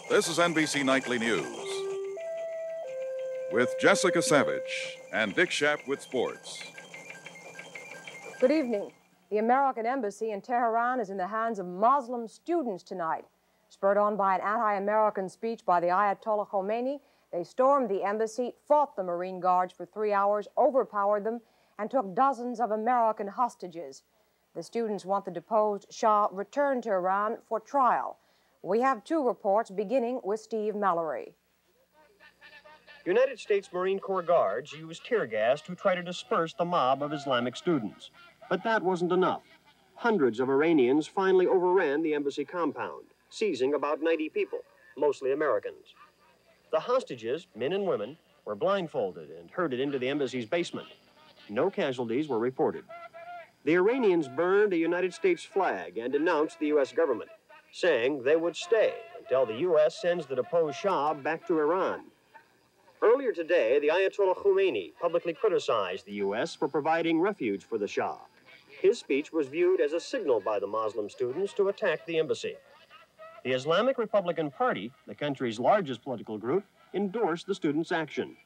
This is NBC Nightly News with Jessica Savitch and Dick Schaap with sports. Good evening. The American embassy in Tehran is in the hands of Muslim students tonight. Spurred on by an anti-American speech by the Ayatollah Khomeini, they stormed the embassy, fought the Marine Guards for 3 hours, overpowered them, and took dozens of American hostages. The students want the deposed Shah returned to Iran for trial. We have two reports, beginning with Steve Mallory. United States Marine Corps guards used tear gas to try to disperse the mob of Islamic students. But that wasn't enough. Hundreds of Iranians finally overran the embassy compound, seizing about 90 people, mostly Americans. The hostages, men and women, were blindfolded and herded into the embassy's basement. No casualties were reported. The Iranians burned a United States flag and denounced the U.S. government, saying they would stay until the U.S. sends the deposed Shah back to Iran. Earlier today, the Ayatollah Khomeini publicly criticized the U.S. for providing refuge for the Shah. His speech was viewed as a signal by the Muslim students to attack the embassy. The Islamic Republican Party, the country's largest political group, endorsed the students' action.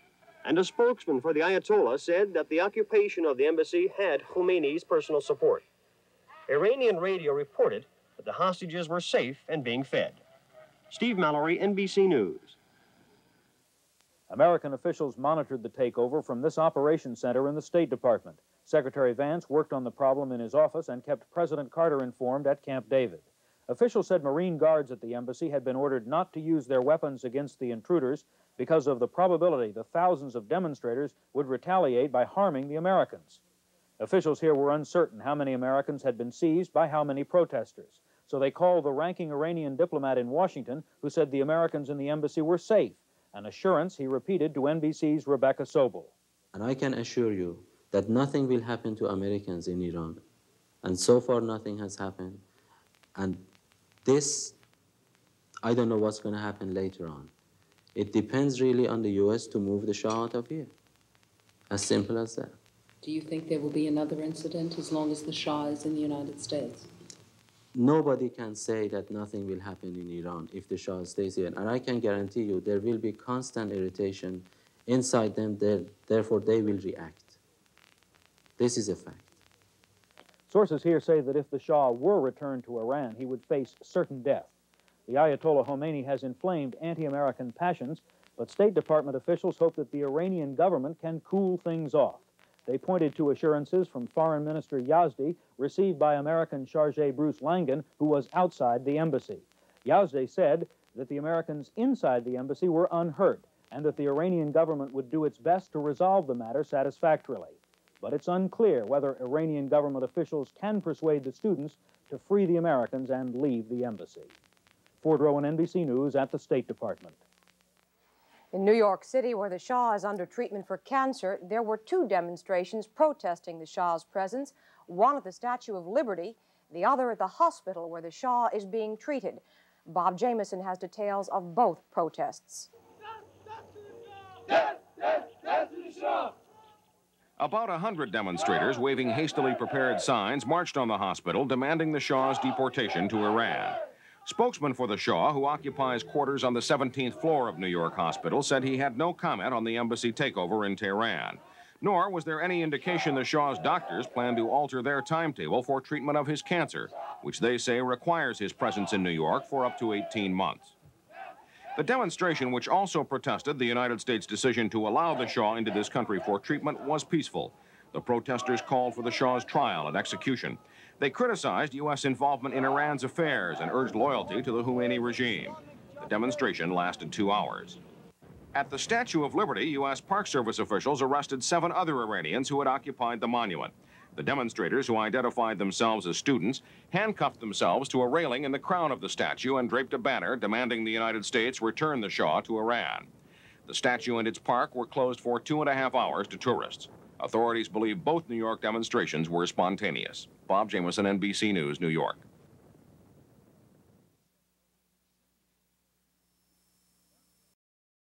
And a spokesman for the Ayatollah said that the occupation of the embassy had Khomeini's personal support. Iranian radio reported that the hostages were safe and being fed. Steve Mallory, NBC News. American officials monitored the takeover from this operations center in the State Department. Secretary Vance worked on the problem in his office and kept President Carter informed at Camp David. Officials said Marine guards at the embassy had been ordered not to use their weapons against the intruders because of the probability the thousands of demonstrators would retaliate by harming the Americans. Officials here were uncertain how many Americans had been seized by how many protesters. So they called the ranking Iranian diplomat in Washington, who said the Americans in the embassy were safe, an assurance he repeated to NBC's Rebecca Sobel. And I can assure you that nothing will happen to Americans in Iran. And so far, nothing has happened. And this, I don't know what's going to happen later on. It depends really on the U.S. to move the Shah out of here. As simple as that. Do you think there will be another incident as long as the Shah is in the United States? Nobody can say that nothing will happen in Iran if the Shah stays here. And I can guarantee you there will be constant irritation inside them, therefore they will react. This is a fact. Sources here say that if the Shah were returned to Iran, he would face certain death. The Ayatollah Khomeini has inflamed anti-American passions, but State Department officials hope that the Iranian government can cool things off. They pointed to assurances from Foreign Minister Yazdi received by American chargé Bruce Langan, who was outside the embassy. Yazdi said that the Americans inside the embassy were unhurt and that the Iranian government would do its best to resolve the matter satisfactorily. But it's unclear whether Iranian government officials can persuade the students to free the Americans and leave the embassy. Ford Rowan, NBC News at the State Department. In New York City, where the Shah is under treatment for cancer, there were two demonstrations protesting the Shah's presence, one at the Statue of Liberty, the other at the hospital where the Shah is being treated. Bob Jameson has details of both protests. About 100 demonstrators waving hastily prepared signs marched on the hospital demanding the Shah's deportation to Iran. Spokesman for the Shah, who occupies quarters on the 17th floor of New York Hospital, said he had no comment on the embassy takeover in Tehran. Nor was there any indication the Shah's doctors plan to alter their timetable for treatment of his cancer, which they say requires his presence in New York for up to 18 months. The demonstration, which also protested the United States' decision to allow the Shah into this country for treatment, was peaceful. The protesters called for the Shah's trial and execution. They criticized U.S. involvement in Iran's affairs and urged loyalty to the Khomeini regime. The demonstration lasted 2 hours. At the Statue of Liberty, U.S. Park Service officials arrested 7 other Iranians who had occupied the monument. The demonstrators, who identified themselves as students, handcuffed themselves to a railing in the crown of the statue and draped a banner demanding the United States return the Shah to Iran. The statue and its park were closed for 2.5 hours to tourists. Authorities believe both New York demonstrations were spontaneous. Bob Jameson, NBC News, New York.